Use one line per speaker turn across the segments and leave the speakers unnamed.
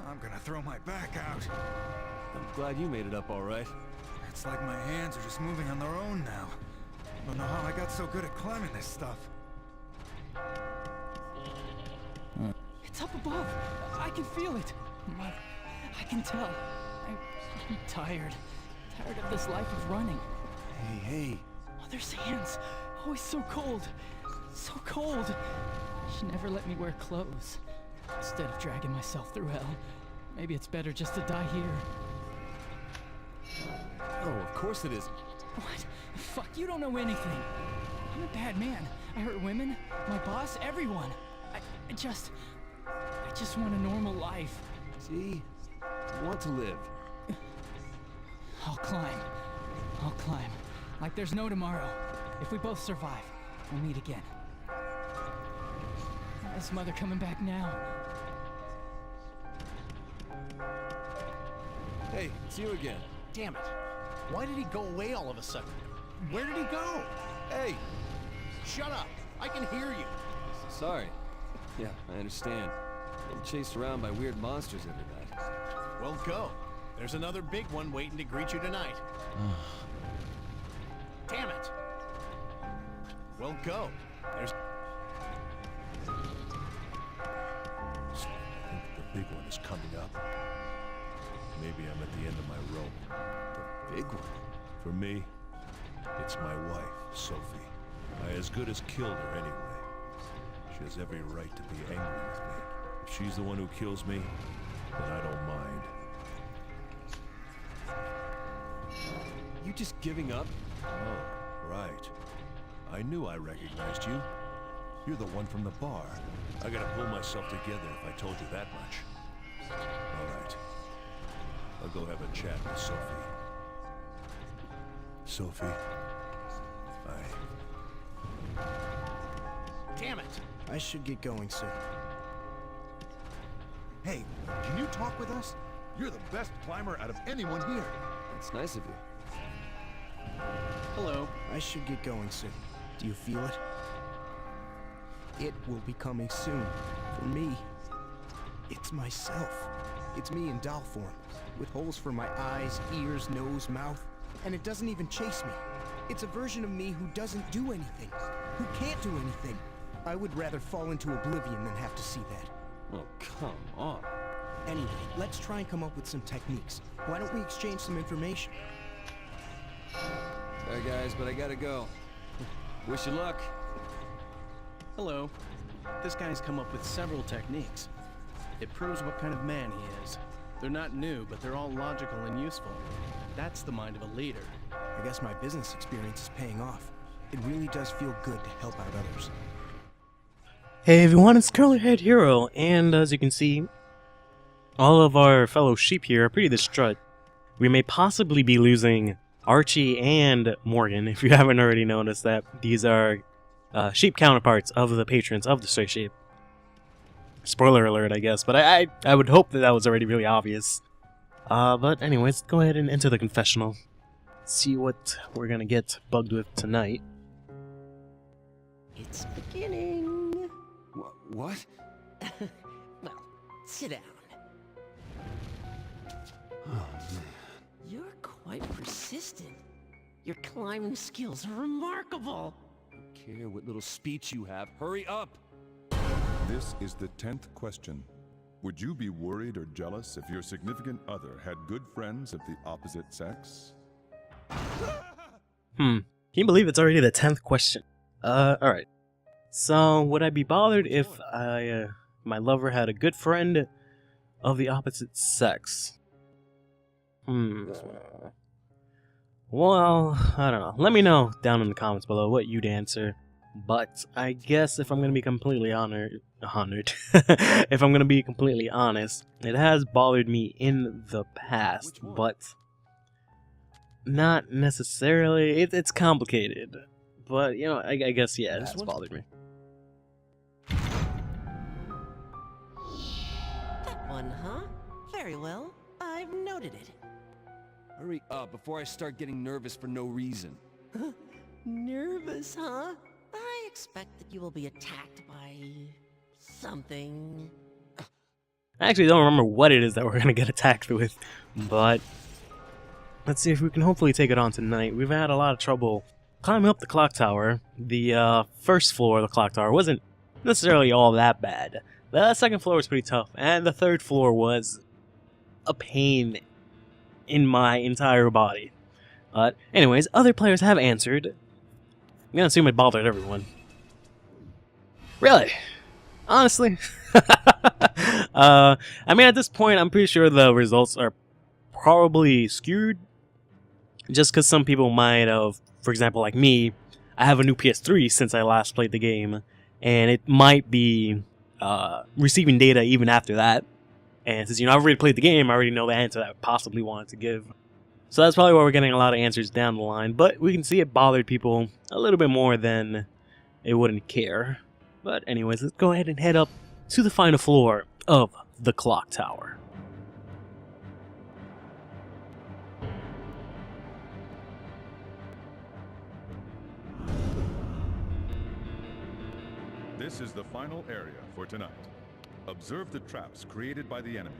I'm gonna throw my back out.
I'm glad you made it up all right.
It's like my hands are just moving on their own now. I don't know how I got so good at climbing this stuff.
It's up above. I can feel it. I can tell. I'm tired. Tired of this life of running.
Hey.
Oh, there's hands. Always so cold. So cold. She never let me wear clothes. Instead of dragging myself through hell, maybe it's better just to die here.
Oh, of course it isn't.
What? Fuck, you don't know anything. I'm a bad man. I hurt women, my boss, everyone. I just want a normal life.
See? You want to live.
I'll climb. Like there's no tomorrow. If we both survive, we'll meet again. Is Mother coming back now?
Hey, it's you again.
Damn it. Why did he go away all of a sudden? Where did he go?
Hey!
Shut up. I can hear you.
Sorry. Yeah, I understand. Getting chased around by weird monsters every night.
Well, go. There's another big one waiting to greet you tonight. Damn it. Well, go. There's...
The big one is coming up. Maybe I'm at the end of my rope.
The big one?
For me, it's my wife, Sophie. I as good as killed her anyway. She has every right to be angry with me. If she's the one who kills me, then I don't mind.
You just giving up?
Oh, right. I knew I recognized you. You're the one from the bar. I gotta pull myself together if I told you that much. All right. I'll go have a chat with Sophie. Sophie,
Damn it.
I should get going soon.
Hey, can you talk with us? You're the best climber out of anyone here.
That's nice of you.
Hello. I should get going soon. Do you feel it? It will be coming soon. For me. It's myself. It's me in doll form. With holes for my eyes, ears, nose, mouth. And it doesn't even chase me. It's a version of me who doesn't do anything. Who can't do anything. I would rather fall into oblivion than have to see that.
Oh, come on.
Anyway, let's try and come up with some techniques. Why don't we exchange some information?
Sorry guys, but I gotta go. Wish you luck.
Hello. This guy's come up with several techniques. It proves what kind of man he is. They're not new, but they're all logical and useful. That's the mind of a leader.
I guess my business experience is paying off. It really does feel good to help out others.
Hey everyone, it's CurlyHairedHero, and as you can see, all of our fellow sheep here are pretty distraught. We may possibly be losing Archie and Morgan, if you haven't already noticed that. These are sheep counterparts of the patrons of the Stray Sheep. Spoiler alert, I guess, but I would hope that was already really obvious. But anyways, go ahead and enter the confessional. See what we're gonna get bugged with tonight.
It's beginning.
What?
Well, sit down.
Oh, man.
You're quite persistent. Your climbing skills are remarkable.
I don't care what little speech you have. Hurry up!
This is the 10th question. Would you be worried or jealous if your significant other had good friends of the opposite sex?
Can you believe it's already the 10th question? Alright. So, would I be bothered if my lover had a good friend of the opposite sex? Well, I don't know. Let me know down in the comments below what you'd answer. But I guess if I'm gonna be completely if I'm gonna be completely honest, it has bothered me in the past, but not necessarily. It's complicated, but you know, I guess yeah, it has bothered me.
That one, huh? Very well. I've noted it.
Hurry up before I start getting nervous for no reason.
Nervous, huh? I expect that you will be attacked by something.
I actually don't remember what it is that we're gonna get attacked with, but let's see if we can hopefully take it on tonight. We've had a lot of trouble climbing up the clock tower. The first floor of the clock tower wasn't necessarily all that bad. The second floor was pretty tough, and the third floor was a pain in my entire body. But anyways, other players have answered. I'm gonna assume it bothered everyone. Really? Honestly? I mean, at this point, I'm pretty sure the results are probably skewed. Just because some people might have, for example, like me, I have a new PS3 since I last played the game, and it might be receiving data even after that. And since, I've already played the game, I already know the answer that I possibly wanted to give. So that's probably why we're getting a lot of answers down the line, but we can see it bothered people a little bit more than it wouldn't care. But anyways, let's go ahead and head up to the final floor of the clock tower.
This is the final area for tonight. Observe the traps created by the enemy.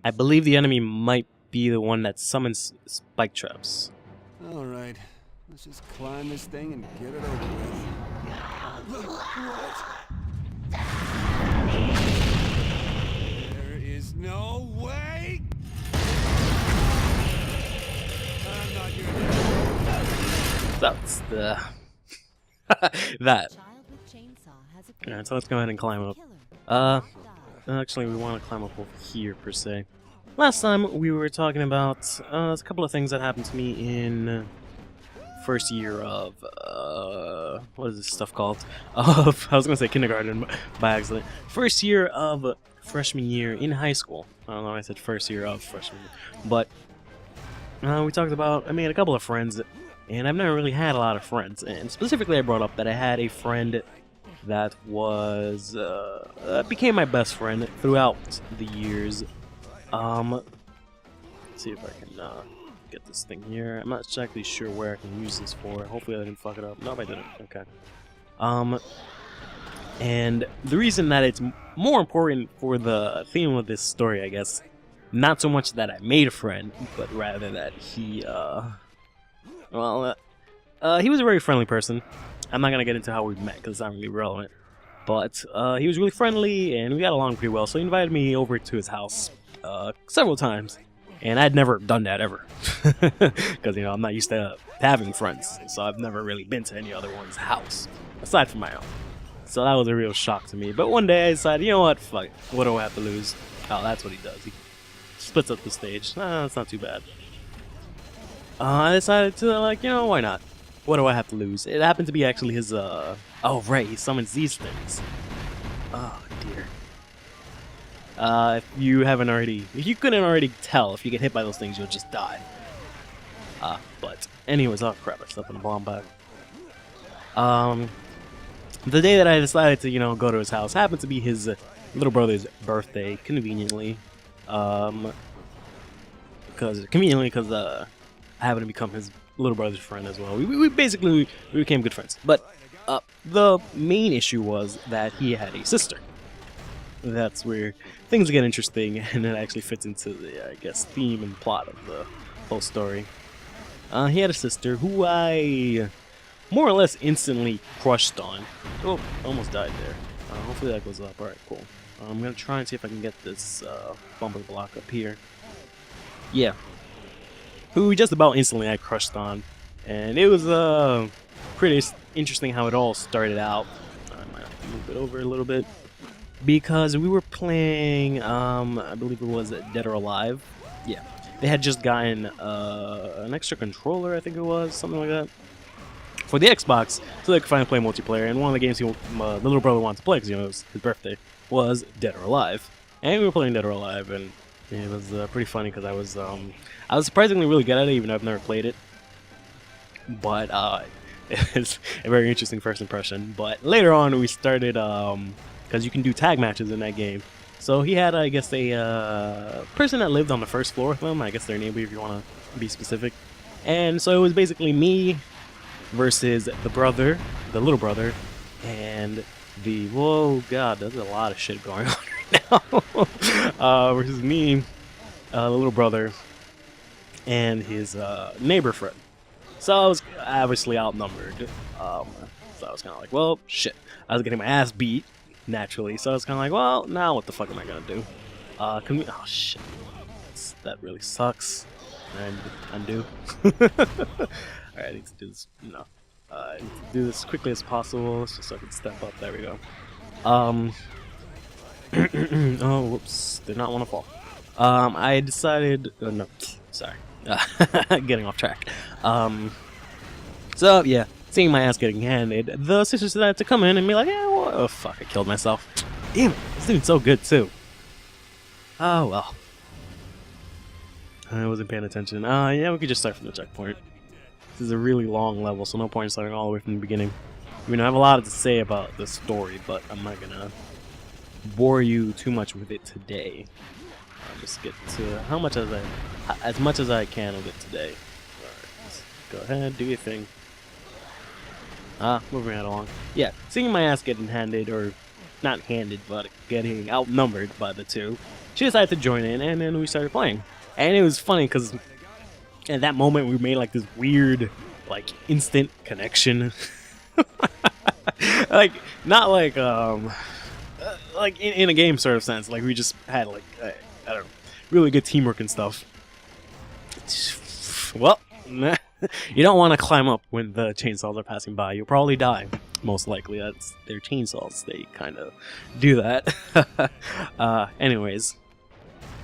I believe the enemy might be the one that summons spike traps.
Alright, let's just climb this thing and get it over with. There is no way! I'm not here.
That's the... that. Alright, so let's go ahead and climb up. Actually, we want to climb up over here, per se. Last time, we were talking about a couple of things that happened to me in first year of, what is this stuff called? I was going to say kindergarten by accident. First year of freshman year in high school. I don't know why I said first year of freshman year. But, we talked about, I made a couple of friends, and I've never really had a lot of friends. And specifically, I brought up that I had a friend that was, became my best friend throughout the years. Let's see if I can, get this thing here. I'm not exactly sure where I can use this for. Hopefully I didn't fuck it up. Nope, I didn't. Okay. And the reason that it's more important for the theme of this story, I guess, not so much that I made a friend, but rather that he, he was a very friendly person. I'm not gonna get into how we met because it's not really relevant. But he was really friendly and we got along pretty well. So he invited me over to his house several times, and I'd never done that ever because I'm not used to having friends. So I've never really been to any other one's house aside from my own. So that was a real shock to me. But one day I decided, you know what, fuck it. What do I have to lose? Oh, that's what he does. He splits up the stage. That's not too bad. I decided to, why not? What do I have to lose? It happened to be actually his, oh right, he summons these things. Oh dear. If you couldn't already tell, if you get hit by those things, you'll just die. But anyways, oh crap, I stepped on a bomb bag. The day that I decided to, go to his house happened to be his little brother's birthday, conveniently. Because I happened to become his little brother's friend as well. We basically became good friends. But the main issue was that he had a sister. That's where things get interesting, and it actually fits into the, I guess, theme and plot of the whole story. He had a sister who I more or less instantly crushed on. Oh, almost died there. Hopefully that goes up. Alright, cool. I'm gonna try and see if I can get this bumper block up here. Yeah. Who just about instantly I crushed on. And it was pretty interesting how it all started out. I might have to move it over a little bit. Because we were playing, I believe it was Dead or Alive. Yeah. They had just gotten an extra controller, I think it was, something like that, for the Xbox, so they could finally play multiplayer. And one of the games the little brother wanted to play, because it was his birthday, was Dead or Alive. And we were playing Dead or Alive, and it was pretty funny because I was surprisingly really good at it, even though I've never played it. But it's a very interesting first impression. But later on, we started, because you can do tag matches in that game. So he had, I guess, a person that lived on the first floor with him. I guess their neighbor, if you want to be specific. And so it was basically me versus the little brother, and the, whoa, god, there's a lot of shit going on right now. Versus me, the little brother, and his neighbor friend. So I was obviously outnumbered. So I was kind of like, well, shit. I was getting my ass beat, naturally. So I was kind of like, well, now what the fuck am I gonna do? Can we? Oh shit, that really sucks. And undo. Alright, I need to do this. No, I need to do this as quickly as possible, just so I can step up. There we go. Oh, whoops! Did not want to fall. I decided. No, sorry. Getting off track. So yeah, seeing my ass getting handed, the sisters decided to come in and be like, yeah, well, oh fuck, I killed myself. Damn it, this dude's so good too. Oh well. I wasn't paying attention. Yeah, we could just start from the checkpoint. This is a really long level, so no point in starting all the way from the beginning. I mean, I have a lot to say about the story, but I'm not gonna bore you too much with it today. I'll just get to as much as I can of it today. Alright, go ahead, do your thing. Moving right along. Yeah, seeing my ass getting handed, or not handed, but getting outnumbered by the two, she decided to join in, and then we started playing. And it was funny because at that moment we made like this weird, like, instant connection. Like, not like like in a game sort of sense. Like we just had like I don't know, really good teamwork and stuff. Well, you don't want to climb up when the chainsaws are passing by. You'll probably die. Most likely, that's their chainsaws. They kind of do that. Anyways.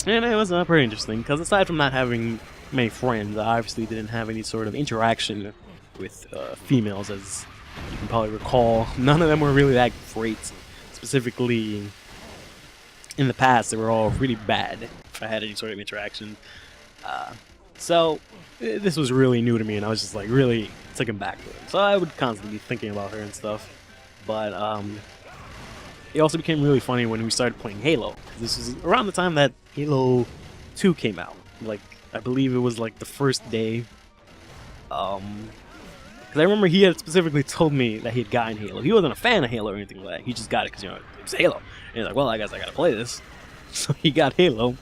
And it was pretty interesting, because aside from not having many friends, I obviously didn't have any sort of interaction with females, as you can probably recall. None of them were really that great. Specifically, in the past, they were all really bad, if I had any sort of interaction. So, this was really new to me, and I was just like really taken back to it. So I would constantly be thinking about her and stuff. But, it also became really funny when we started playing Halo. This was around the time that Halo 2 came out. Like, I believe it was like the first day. Because I remember he had specifically told me that he had gotten Halo. He wasn't a fan of Halo or anything like that. He just got it because, you know, it's Halo. And he's like, well, I guess I gotta play this. So he got Halo.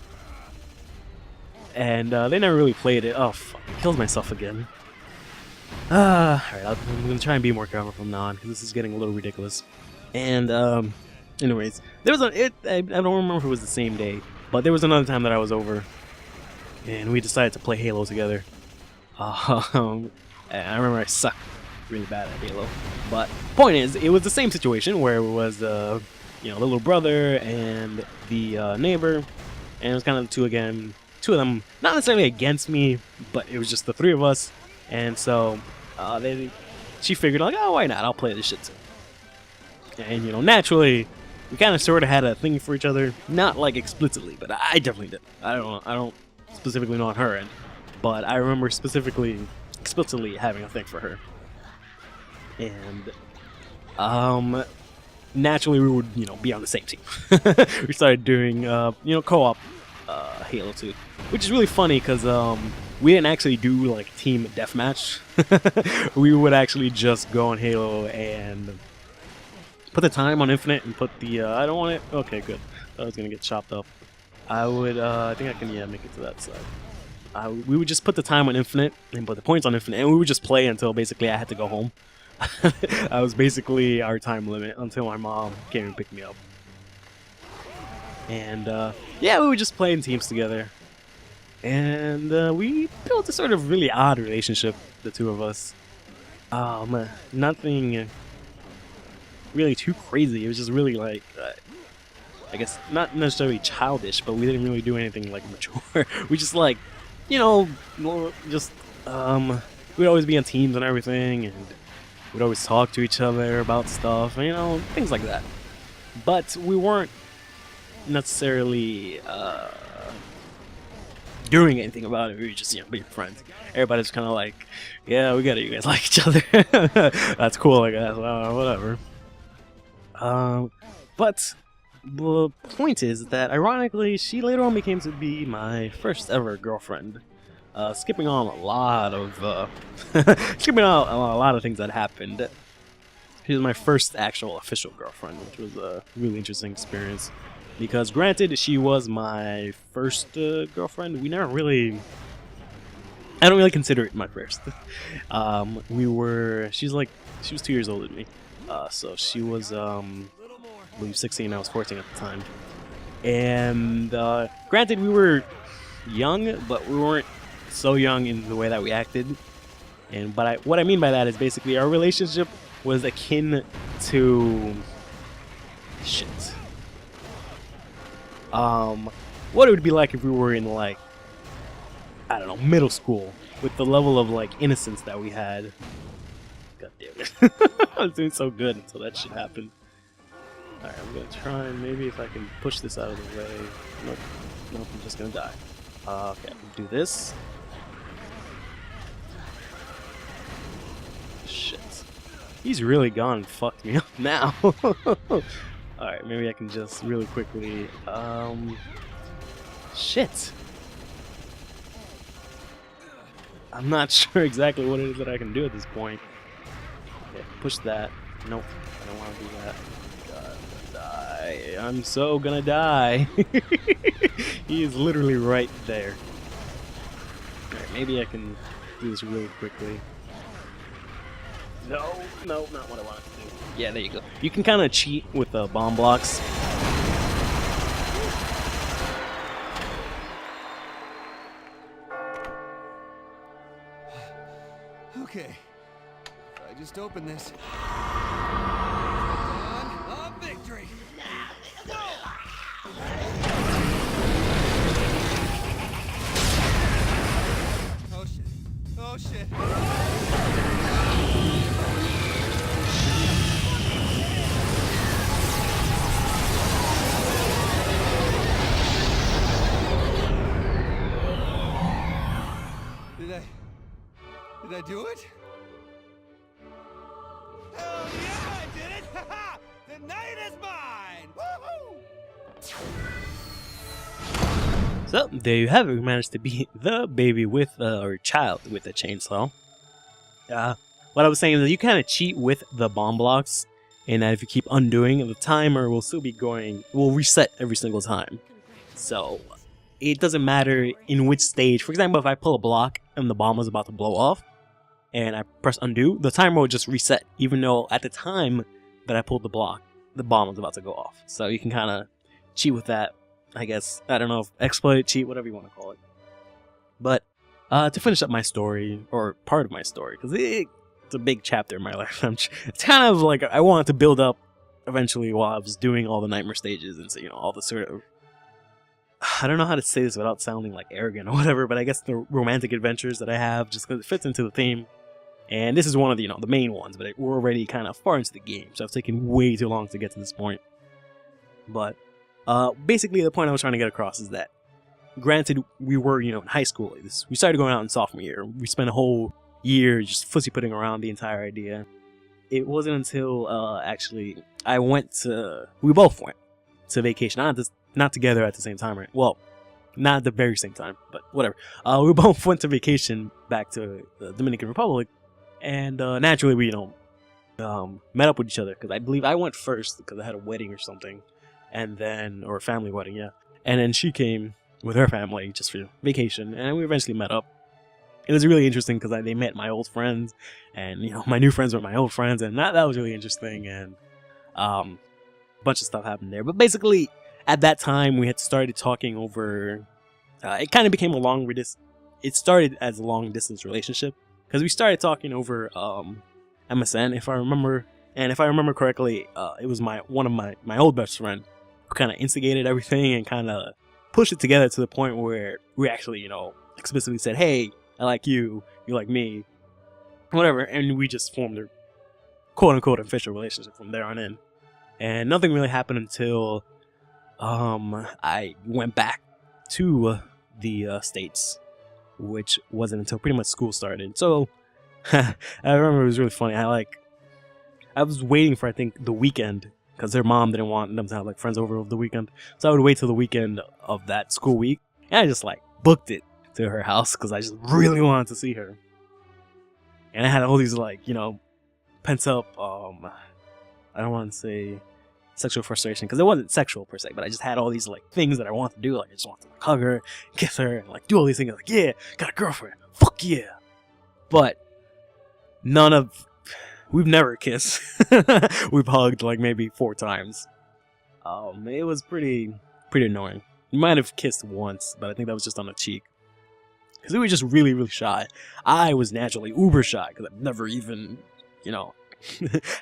And they never really played it. Oh, fuck. I killed myself again. Alright, I'm gonna try and be more careful from now on, because this is getting a little ridiculous. And, anyways, there was I don't remember if it was the same day, but there was another time that I was over, and we decided to play Halo together. And I remember I sucked really bad at Halo. But point is, it was the same situation where it was, you know, the little brother and the neighbor, and it was kind of the two of them, not necessarily against me, but it was just the three of us. And so she figured, like, oh, why not? I'll play this shit too. And, you know, naturally, we kind of sort of had a thing for each other. Not, like, explicitly, but I definitely did. I don't specifically know on her end, but I remember explicitly having a thing for her. And, naturally, we would, you know, be on the same team. We started doing, you know, co-op Halo 2, which is really funny because, we didn't actually do, like, team deathmatch. We would actually just go on Halo and put the time on infinite and put the, I don't want it. Okay, good. I was gonna get chopped up. I would, I think I can, yeah, make it to that side. We would just put the time on infinite and put the points on infinite, and we would just play until basically I had to go home. That was basically our time limit until my mom came and picked me up. And, yeah, we would just play in teams together. And, we built a sort of really odd relationship, the two of us. Nothing really too crazy. It was just really like, I guess not necessarily childish, but we didn't really do anything like mature. We just like, you know, just we'd always be on teams and everything, and we'd always talk to each other about stuff, you know, things like that. But we weren't necessarily doing anything about it. We were just, you know, being friends. Everybody's kind of like, yeah, we get it. You guys like each other. That's cool, I guess. Whatever. But the point is that, ironically, she later on became to be my first ever girlfriend. Skipping on a lot of skipping out a lot of things that happened. She was my first actual official girlfriend, which was a really interesting experience. Because granted, she was my first girlfriend. We never really... I don't really consider it my first. She was 2 years older than me. So she was, I believe 16, I was 14 at the time. And, granted, we were young, but we weren't so young in the way that we acted. But what I mean by that is basically our relationship was akin to... shit. What it would be like if we were in, like, I don't know, middle school, with the level of, like, innocence that we had. God damn it. I was doing so good until that shit happened. Alright, I'm gonna try and maybe if I can push this out of the way. Nope, nope, I'm just gonna die. Okay, do this. Shit. He's really gone and fucked me up now. Alright, maybe I can just really quickly, shit. I'm not sure exactly what it is that I can do at this point. Okay, push that. Nope, I don't want to do that. God, I'm gonna die. I'm so gonna die. He is literally right there. Alright, maybe I can do this really quickly. No, no, not what I wanted to do. Yeah, there you go. You can kind of cheat with the bomb blocks.
Okay, I just opened this. Dawn of victory. Oh shit! Oh shit! Did I do it? Hell yeah, I did it! Haha! The night is mine! Woohoo!
So, there you have it. We managed to beat the baby with, or child with a chainsaw. What I was saying is that you kind of cheat with the bomb blocks, and that if you keep undoing, the timer will still be going, will reset every single time. So, it doesn't matter in which stage. For example, if I pull a block and the bomb was about to blow off, and I press undo, the timer will just reset, even though at the time that I pulled the block, the bomb was about to go off. So you can kind of cheat with that, I guess. I don't know, if exploit, cheat, whatever you want to call it. But to finish up my story, or part of my story, because it's a big chapter in my life. It's kind of like I wanted to build up eventually while I was doing all the nightmare stages, and so, you know, all the sort of, I don't know how to say this without sounding like arrogant or whatever, but I guess the romantic adventures that I have, just because it fits into the theme. And this is one of the, you know, the main ones, but we're already kind of far into the game, so it's taken way too long to get to this point. But basically the point I was trying to get across is that, granted, we were, you know, in high school. We started going out in sophomore year. We spent a whole year just fussy-putting around the entire idea. It wasn't until, actually, we both went to vacation. Not together at the same time, right? Well, not at the very same time, but whatever. We both went to vacation back to the Dominican Republic. And naturally, we, you know, met up with each other, because I believe I went first because I had a wedding or something, and then, or a family wedding, yeah. And then she came with her family just for vacation, and we eventually met up. It was really interesting because they met my old friends, and, you know, my new friends with my old friends, and that was really interesting, and a bunch of stuff happened there. But basically, at that time, we had started talking over. It kind of became it started as a long distance relationship. Because we started talking over MSN, if I remember. And if I remember correctly, it was one of my old best friend who kind of instigated everything and kind of pushed it together to the point where we actually, you know, explicitly said, hey, I like you, you like me, whatever. And we just formed a quote-unquote official relationship from there on in. And nothing really happened until I went back to the States, which wasn't until pretty much school started. So I remember it was really funny. I was waiting for, I think, the weekend, because their mom didn't want them to have like friends over the weekend. So I would wait till the weekend of that school week, and I just like booked it to her house because I just really wanted to see her. And I had all these, like, you know, pent up, I don't want to say sexual frustration, because it wasn't sexual per se, but I just had all these like things that I wanted to do. Like I just wanted to like, hug her, kiss her, and like do all these things. Like, yeah, got a girlfriend, fuck yeah. But we've never kissed. We've hugged like maybe 4 times. It was pretty annoying. We might have kissed once, but I think that was just on the cheek. Because we were just really, really shy. I was naturally uber shy, because I've never even, you know,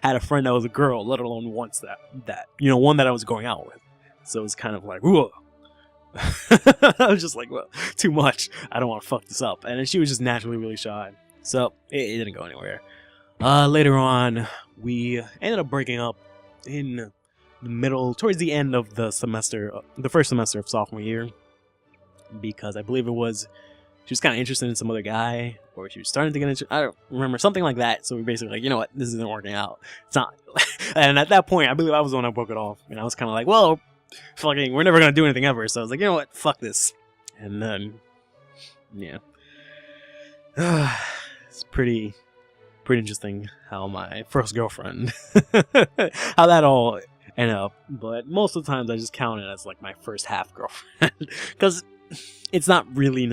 had a friend that was a girl, let alone once that you know, one that I was going out with. So it was kind of like, whoa. I was just like, well, too much. I don't want to fuck this up. And then she was just naturally really shy. So it didn't go anywhere. Later on, we ended up breaking up in the middle, towards the end of the semester, the first semester of sophomore year. Because I believe she was kind of interested in some other guy, or she was starting to get into, I don't remember, something like that. So we basically like, you know what, this isn't working out. It's not. And at that point, I believe I was the one that broke it off. And I was kind of like, well, fucking, we're never going to do anything ever. So I was like, you know what, fuck this. And then, yeah. It's pretty interesting how my first girlfriend, how that all ended up. But most of the times I just count it as like my first half girlfriend. Because it's not really,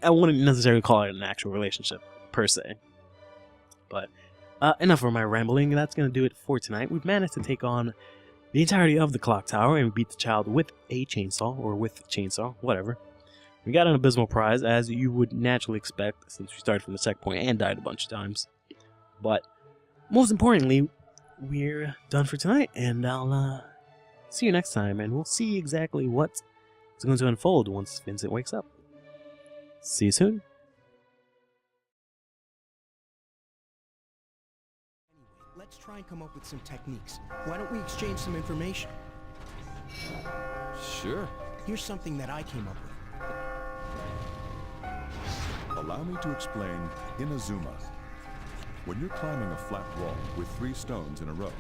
I wouldn't necessarily call it an actual relationship, per se. But enough of my rambling. That's going to do it for tonight. We've managed to take on the entirety of the clock tower and beat the child with a chainsaw, or with chainsaw, whatever. We got an abysmal prize, as you would naturally expect, since we started from the checkpoint and died a bunch of times. But most importantly, we're done for tonight, and I'll see you next time, and we'll see exactly what's going to unfold once Vincent wakes up. See you soon.
Let's try and come up with some techniques. Why don't we exchange some information?
Sure.
Here's something that I came up with.
Allow me to explain Inazuma. When you're climbing a flat wall with 3 stones in a row,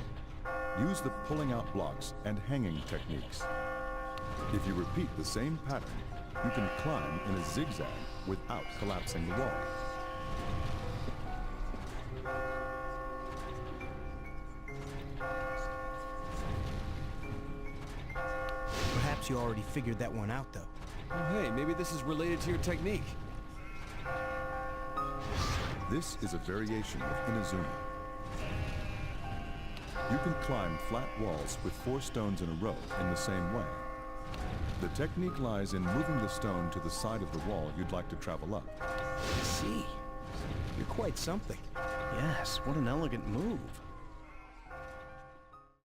use the pulling out blocks and hanging techniques. If you repeat the same pattern, you can climb in a zigzag without collapsing the wall.
Perhaps you already figured that one out, though.
Oh, hey, maybe this is related to your technique.
This is a variation of Inazuma. You can climb flat walls with 4 stones in a row in the same way. The technique lies in moving the stone to the side of the wall you'd like to travel up.
I see. You're quite something.
Yes, what an elegant move.